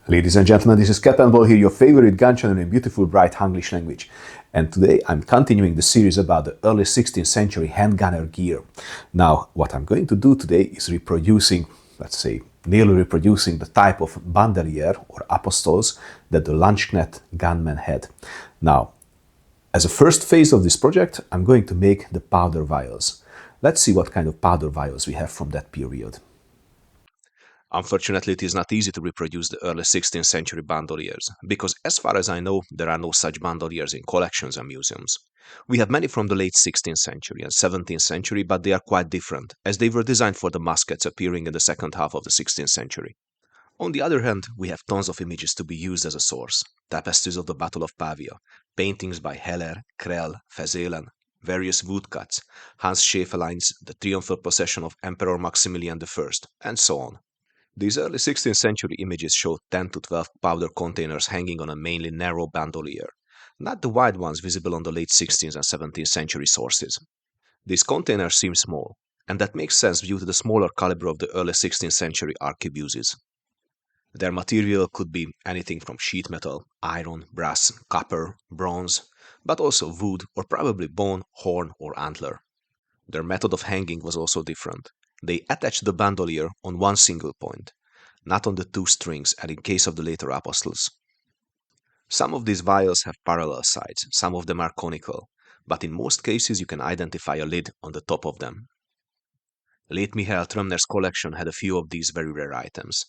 Ladies and gentlemen, this is Capandball here, your favorite gun channel in beautiful, bright Hunglish language. And today I'm continuing the series about the early 16th century handgunner gear. Now, what I'm going to do today is reproducing, let's say, nearly reproducing the type of bandolier or apostols that the Landsknecht gunmen had. Now, as a first phase of this project, I'm going to make the powder vials. Let's see what kind of powder vials we have from that period. Unfortunately, it is not easy to reproduce the early 16th century bandoliers, because as far as I know, there are no such bandoliers in collections and museums. We have many from the late 16th century and 17th century, but they are quite different, as they were designed for the muskets appearing in the second half of the 16th century. On the other hand, we have tons of images to be used as a source. Tapestries of the Battle of Pavia, paintings by Heller, Krell, Fezelen, various woodcuts, Hans Schäferlein's The Triumphal Procession of Emperor Maximilian I, and so on. These early 16th century images show 10 to 12 powder containers hanging on a mainly narrow bandolier, not the wide ones visible on the late 16th and 17th century sources. These containers seem small, and that makes sense due to the smaller caliber of the early 16th century arquebuses. Their material could be anything from sheet metal, iron, brass, copper, bronze, but also wood or probably bone, horn, or antler. Their method of hanging was also different. They attached the bandolier on one single point, not on the two strings as in case of the later apostles. Some of these vials have parallel sides, some of them are conical, but in most cases you can identify a lid on the top of them. Late Michael Trömner's collection had a few of these very rare items.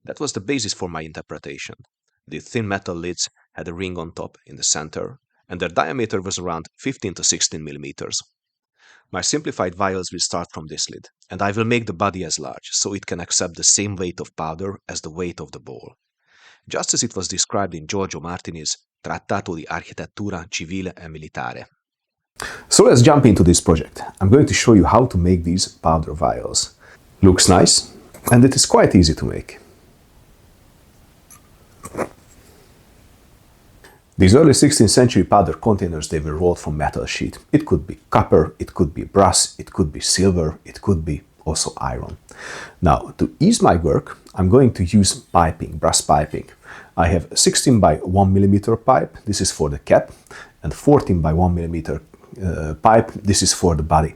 That was the basis for my interpretation. The thin metal lids had a ring on top in the center, and their diameter was around 15 to 16 millimeters. My simplified vials will start from this lid, and I will make the body as large, so it can accept the same weight of powder as the weight of the ball. Just as it was described in Giorgio Martini's Trattato di Architettura Civile e Militare. So let's jump into this project. I'm going to show you how to make these powder vials. Looks nice, and it is quite easy to make. These early 16th century powder containers, they were rolled from metal sheet. It could be copper, it could be brass, it could be silver, it could be also iron. Now, to ease my work, I'm going to use piping, brass piping. I have 16 by 1 millimeter pipe, this is for the cap, and 14 by 1 millimeter pipe, this is for the body.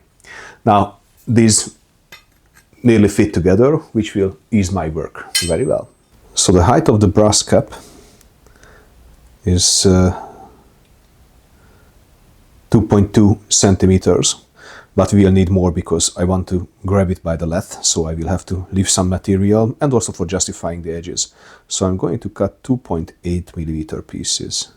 Now, these nearly fit together, which will ease my work very well. So the height of the brass cap is 2.2 centimeters, but we will need more because I want to grab it by the lathe, so I will have to leave some material and also for justifying the edges. So I'm going to cut 2.8 millimeter pieces.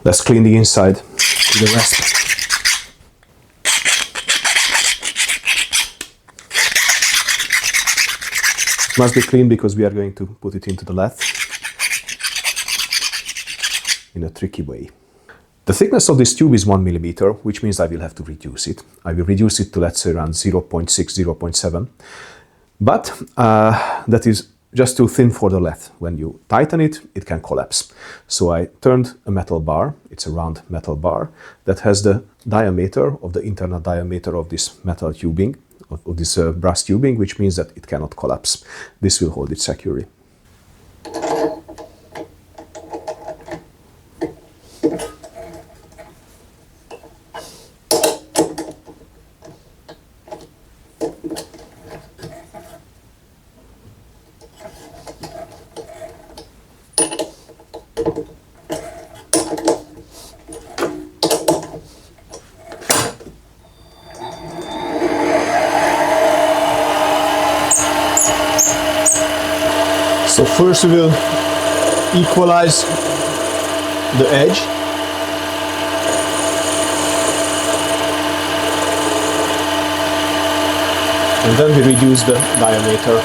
Let's clean the inside to the rest. It must be clean because we are going to put it into the lathe in a tricky way. The thickness of this tube is 1 millimeter, which means I will have to reduce it. I will reduce it to, let's say, around 0.6, 0.7. But that is just too thin for the lathe. When you tighten it, it can collapse. So I turned a metal bar, it's a round metal bar, that has the diameter of the internal diameter of this metal tubing, of this brass tubing, which means that it cannot collapse. This will hold it securely. So first we will equalize the edge. And then we reduce the diameter.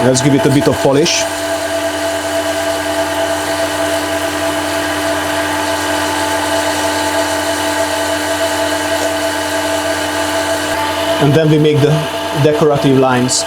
Let's give it a bit of polish. And then we make the decorative lines.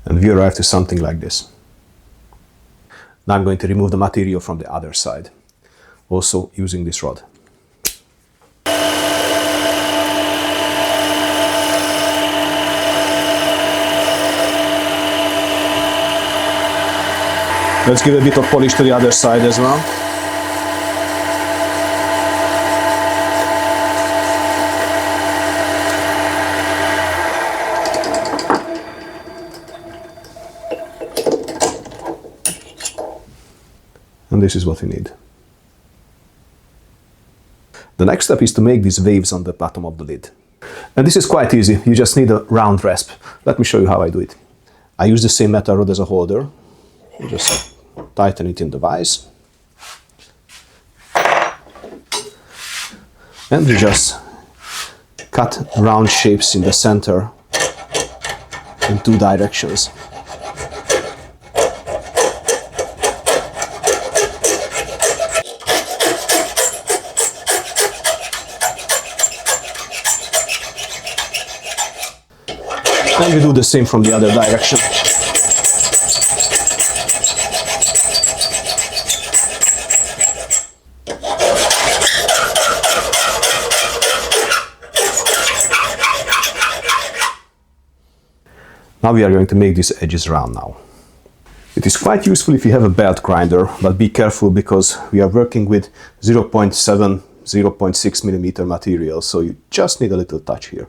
And we arrive to something like this. Now I'm going to remove the material from the other side, also using this rod. Let's give a bit of polish to the other side as well. And this is what we need. The next step is to make these waves on the bottom of the lid. And this is quite easy. You just need a round rasp. Let me show you how I do it. I use the same metal rod as a holder. You just tighten it in the vise. And you just cut round shapes in the center in two directions. And we do the same from the other direction. Now we are going to make these edges round now. It is quite useful if you have a belt grinder, but be careful because we are working with 0.7, 0.6 millimeter material, so you just need a little touch here.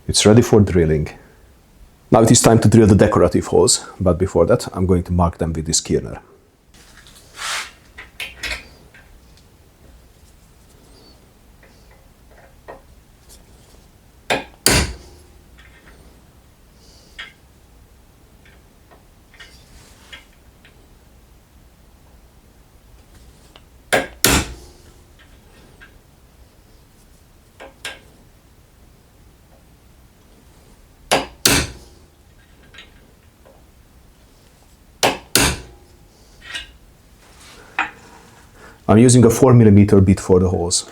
It's ready for drilling. Now it is time to drill the decorative holes, but before that I'm going to mark them with this kearner. I'm using a 4mm bit for the holes.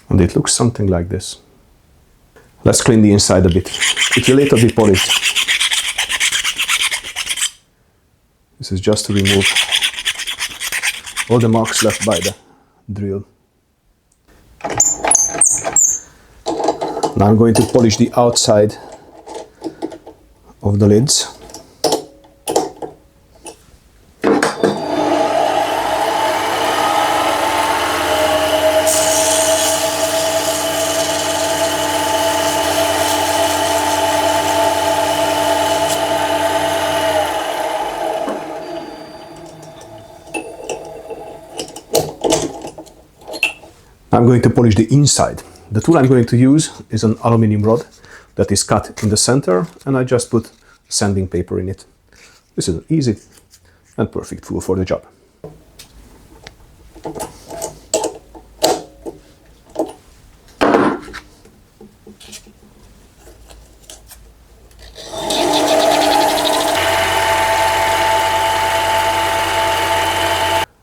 And it looks something like this. Let's clean the inside a bit. It will later be polished. This is just to remove all the marks left by the drill. Now I'm going to polish the outside of the lids. I'm going to polish the inside. The tool I'm going to use is an aluminum rod that is cut in the center, and I just put sanding paper in it. This is an easy and perfect tool for the job.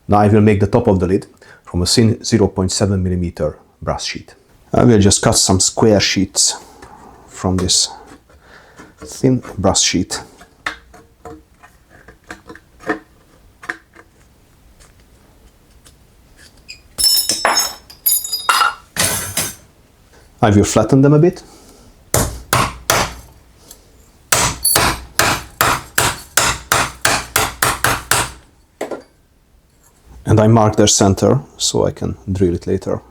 Now I will make the top of the lid from a thin 0.7mm brass sheet. I will just cut some square sheets from this thin brass sheet. I will flatten them a bit. And I mark their center so I can drill it later.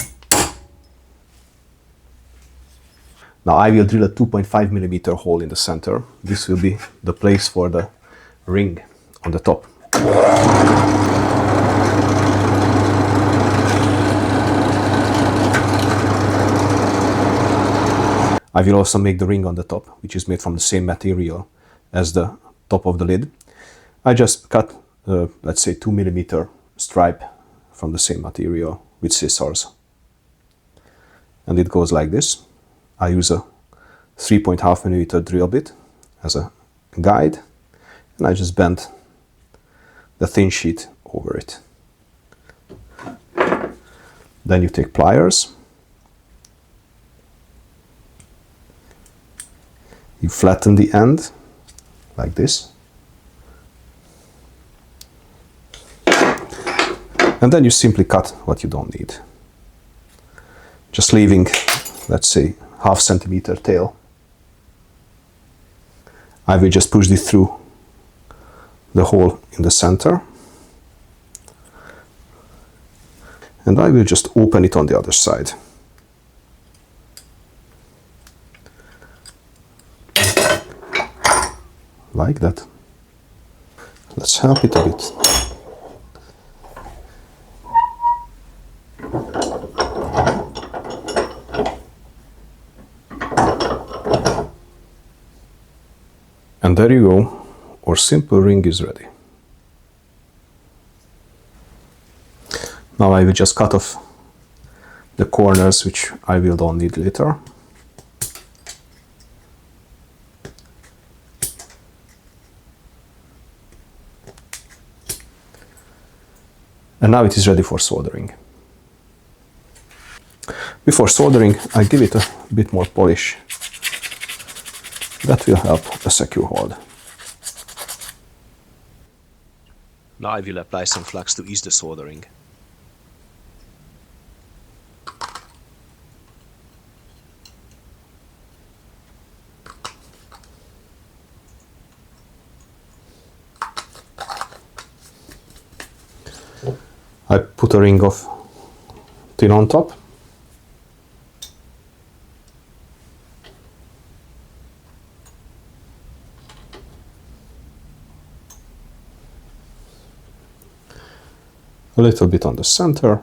Now I will drill a 2.5mm hole in the center. This will be the place for the ring on the top. I will also make the ring on the top, which is made from the same material as the top of the lid. I just cut, let's say, 2mm stripe from the same material with scissors. And it goes like this. I use a 3.5mm drill bit as a guide, and I just bend the thin sheet over it. Then you take pliers, you flatten the end like this, and then you simply cut what you don't need, just leaving, let's say, 0.5 centimeter tail. I will just push this through the hole in the center, and I will just open it on the other side. Like that. Let's help it a bit. And there you go, our simple ring is ready. Now I will just cut off the corners, which I will don't need later. And now it is ready for soldering. Before soldering, I give it a bit more polish. That will help a secure hold. Now I will apply some flux to ease the soldering. I put a ring of tin on top. A little bit on the center.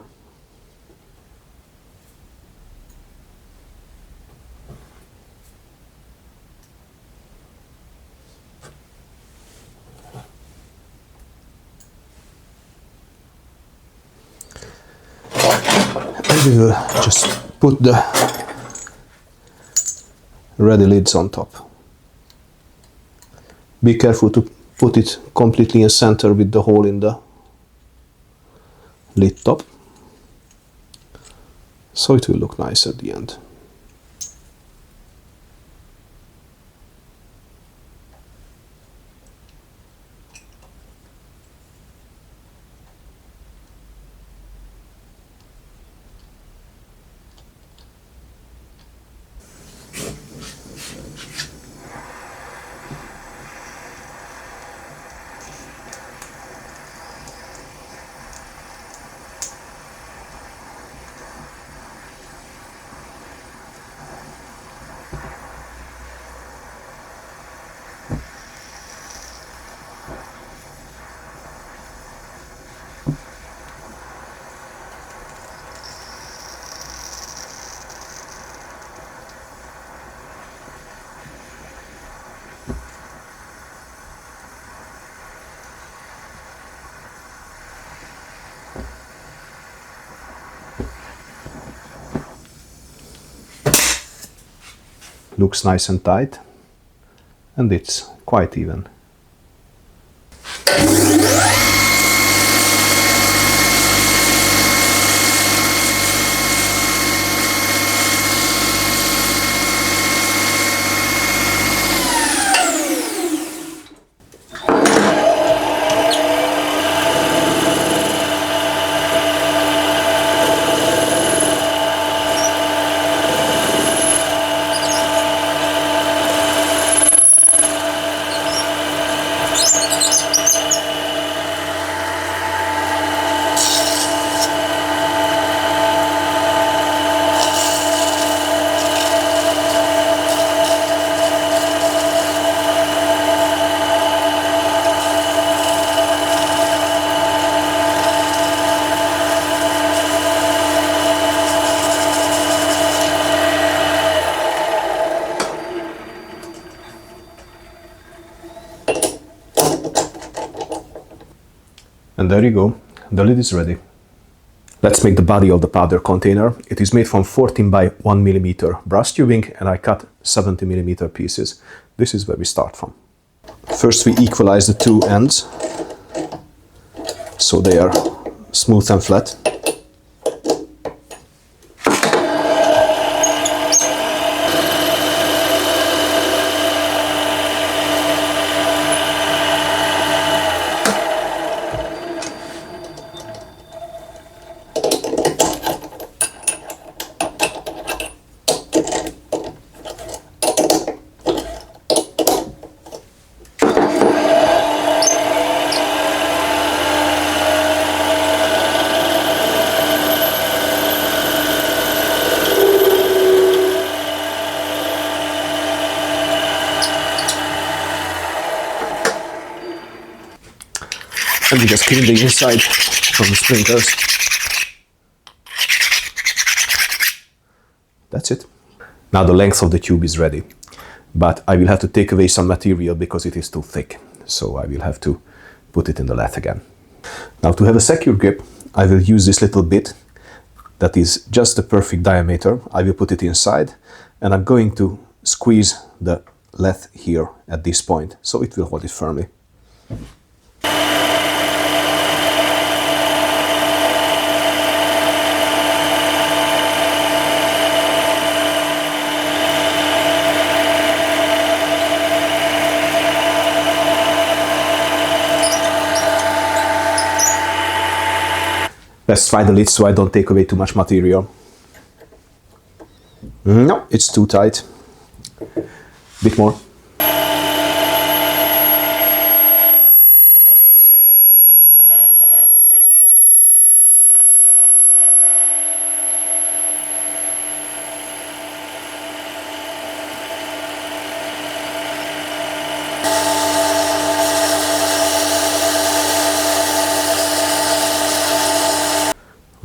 And we will just put the ready lids on top. Be careful to put it completely in center with the hole in the lid top, so it will look nice at the end. looks nice and tight, and it's quite even. And there you go, the lid is ready. Let's make the body of the powder container. It is made from 14 by 1 mm brass tubing, and I cut 70 mm pieces. This is where we start from. First we equalize the two ends, so they are smooth and flat. And we just clean the inside from the splinters. That's it. Now the length of the tube is ready, but I will have to take away some material because it is too thick. So I will have to put it in the lathe again. Now to have a secure grip, I will use this little bit that is just the perfect diameter. I will put it inside, and I'm going to squeeze the lathe here at this point, so it will hold it firmly. Let's try the lid so I don't take away too much material. No, it's too tight. Bit more.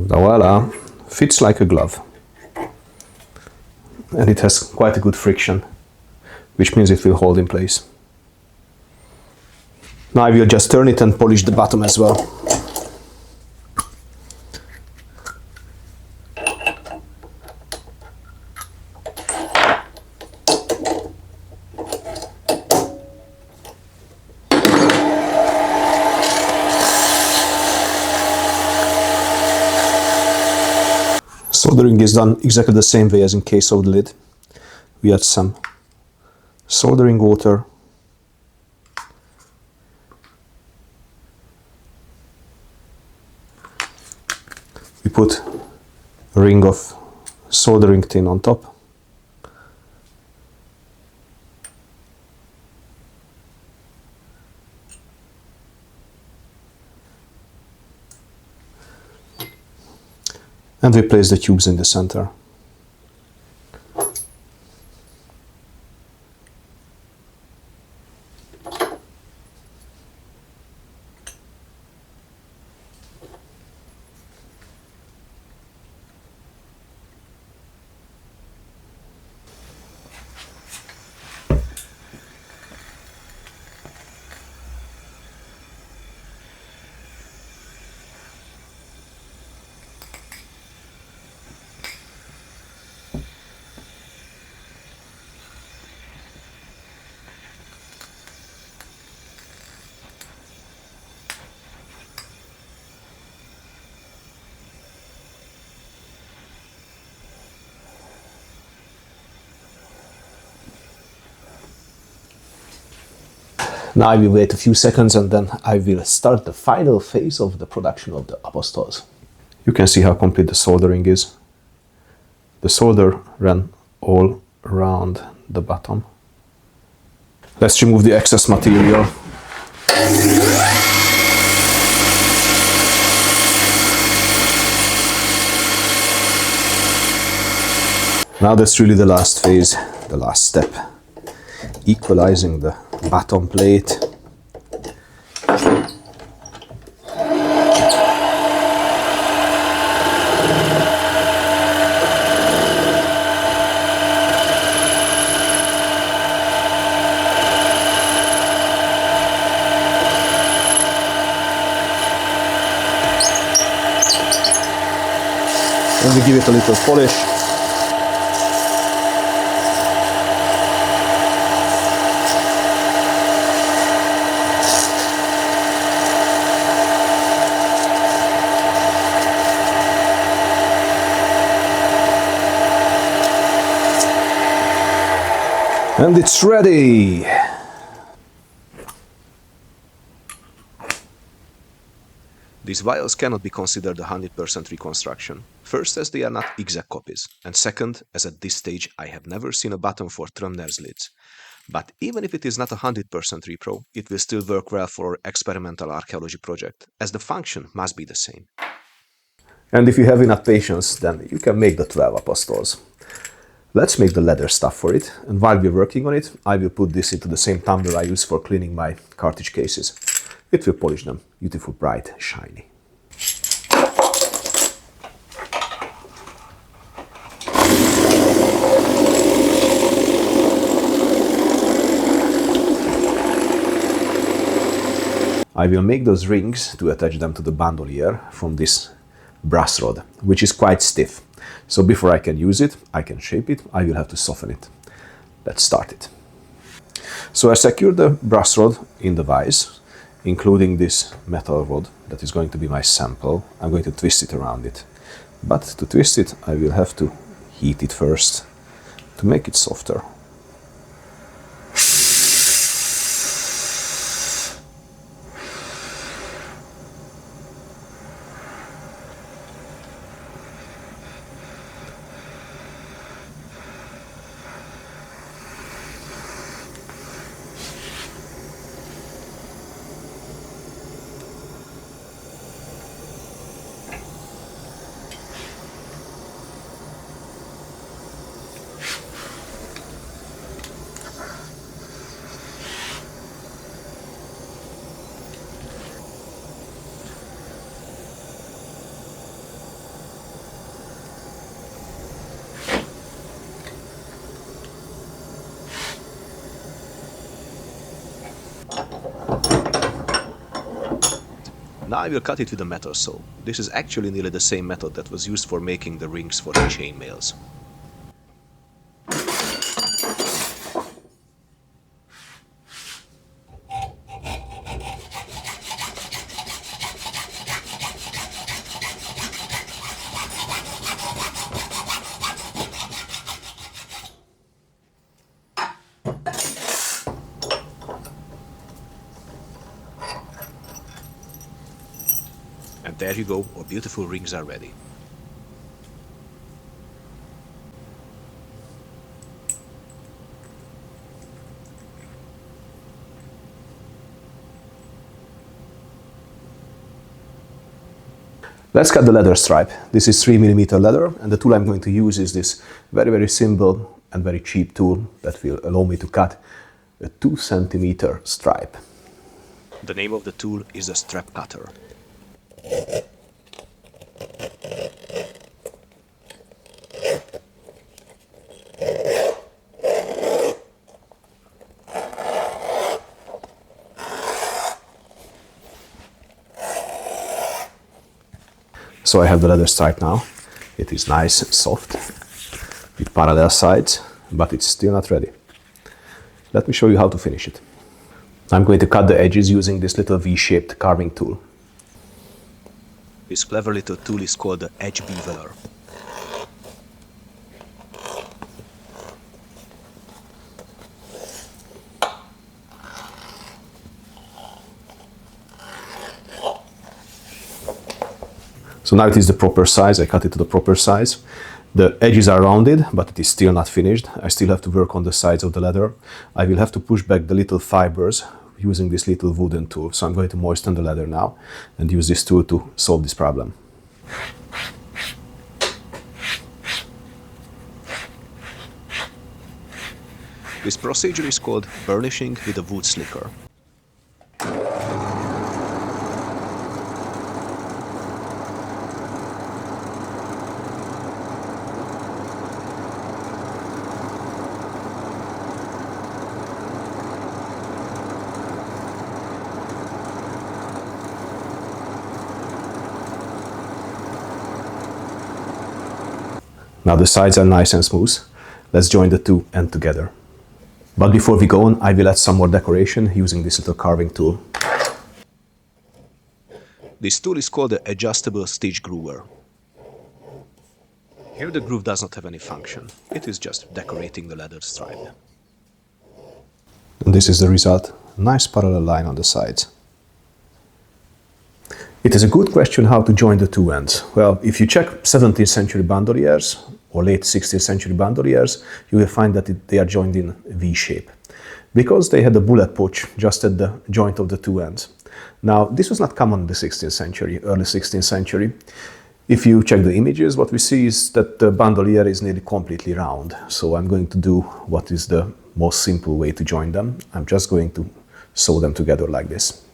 Voila, fits like a glove. And it has quite a good friction, which means it will hold in place. Now I will just turn it and polish the bottom as well. Soldering is done exactly the same way as in case of the lid. We add some soldering water. We put a ring of soldering tin on top. And we place the tubes in the center. Now I will wait a few seconds and then I will start the final phase of the production of the apostoles. You can see how complete the soldering is. The solder ran all around the bottom. Let's remove the excess material. Now that's really the last phase, the last step. Equalizing the bottom plate. And we give it a little polish. And it's ready! These vials cannot be considered a 100% reconstruction. First, as they are not exact copies, and second, as at this stage I have never seen a button for Trumner's lids. But even if it is not a 100% repro, it will still work well for our experimental archaeology project, as the function must be the same. And if you have enough patience, then you can make the 12 apostles. Let's make the leather stuff for it, and while we're working on it, I will put this into the same tumbler I use for cleaning my cartridge cases. It will polish them beautiful, bright, shiny. I will make those rings to attach them to the bandolier from this brass rod, which is quite stiff. So before I can use it, I can shape it, I will have to soften it. Let's start it. So I secured the brass rod in the vise, including this metal rod that is going to be my sample. I'm going to twist it around it. But to twist it, I will have to heat it first to make it softer. Now I will cut it with a metal saw. This is actually nearly the same method that was used for making the rings for the chainmails. And there you go, our beautiful rings are ready. Let's cut the leather stripe. This is 3mm leather, and the tool I'm going to use is this very simple and very cheap tool that will allow me to cut a 2cm stripe. The name of the tool is a strap cutter. So I have the leather stripe now. It is nice and soft with parallel sides, but it's still not ready. Let me show you how to finish it. I'm going to cut the edges using this little V-shaped carving tool. This clever little tool is called the edge beveler. So now it is the proper size. I cut it to the proper size. The edges are rounded, but it is still not finished. I still have to work on the sides of the leather. I will have to push back the little fibers using this little wooden tool. So I'm going to moisten the leather now and use this tool to solve this problem. This procedure is called burnishing with a wood slicker. Now the sides are nice and smooth. Let's join the two ends together. But before we go on, I will add some more decoration using this little carving tool. This tool is called the adjustable stitch groover. Here the groove does not have any function. It is just decorating the leather stripe. And this is the result. Nice parallel line on the sides. It is a good question how to join the two ends. Well, if you check 17th century bandoliers or late 16th century bandoliers, you will find that they are joined in V shape because they had a bullet pouch just at the joint of the two ends. Now, this was not common in the 16th century, early 16th century. If you check the images, what we see is that the bandolier is nearly completely round. So I'm going to do what is the most simple way to join them. I'm just going to sew them together like this.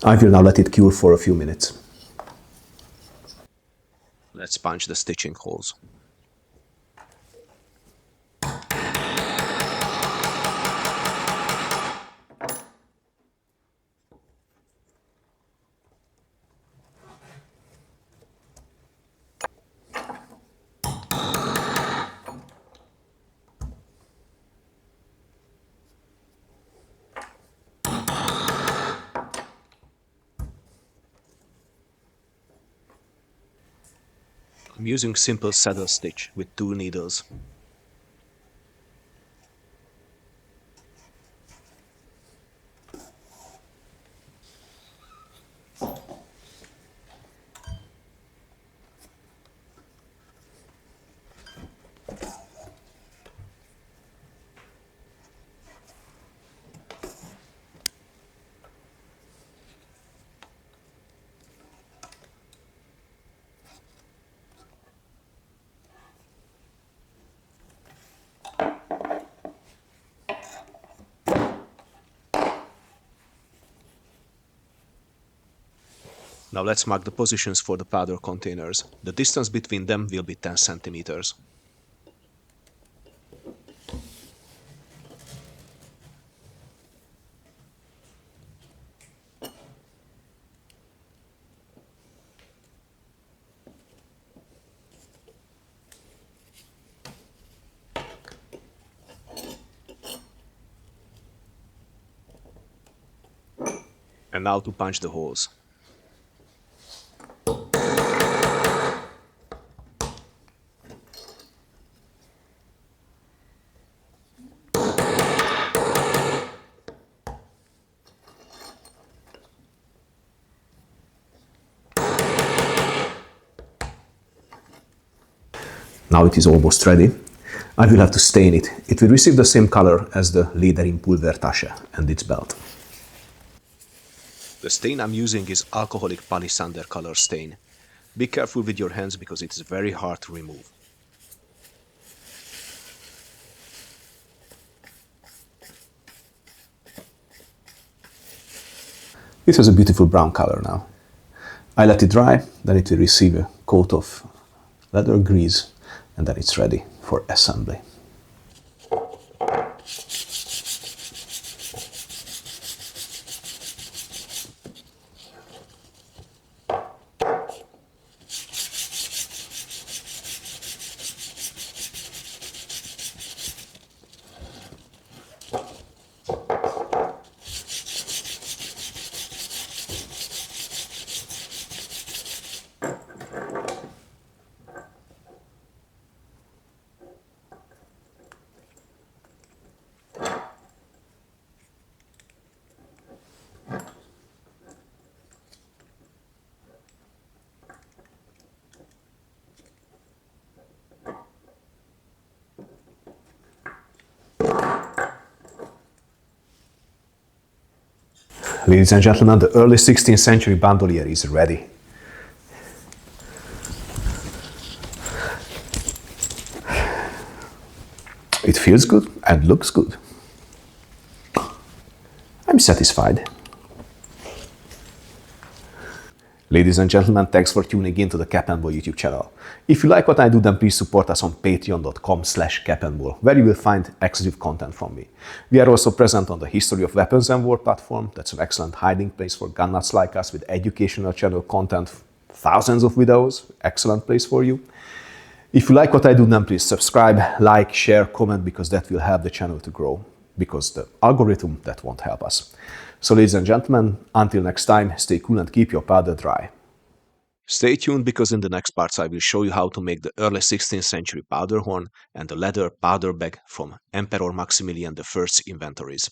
I will now let it cure for a few minutes. Let's punch the stitching holes. I'm using simple saddle stitch with 2 needles. Now let's mark the positions for the powder containers. The distance between them will be 10 centimeters. And now to punch the holes. Now it is almost ready. I will have to stain it. It will receive the same color as the Leder in Pulvertasche and its belt. The stain I'm using is alcoholic palisander color stain. Be careful with your hands because it is very hard to remove. This has a beautiful brown color now. I let it dry, then it will receive a coat of leather grease, and then it's ready for assembly. Ladies and gentlemen, the early 16th century bandolier is ready. It feels good and looks good. I'm satisfied. Ladies and gentlemen, thanks for tuning in to the Capandball YouTube channel. If you like what I do, then please support us on patreon.com/capandball, where you will find exclusive content from me. We are also present on the History of Weapons and War platform. That's an excellent hiding place for gun nuts like us with educational channel content, thousands of videos, excellent place for you. If you like what I do, then please subscribe, like, share, comment, because that will help the channel to grow, because the algorithm, that won't help us. So ladies and gentlemen, until next time, stay cool and keep your powder dry. Stay tuned, because in the next parts I will show you how to make the early 16th century powder horn and the leather powder bag from Emperor Maximilian I's inventories.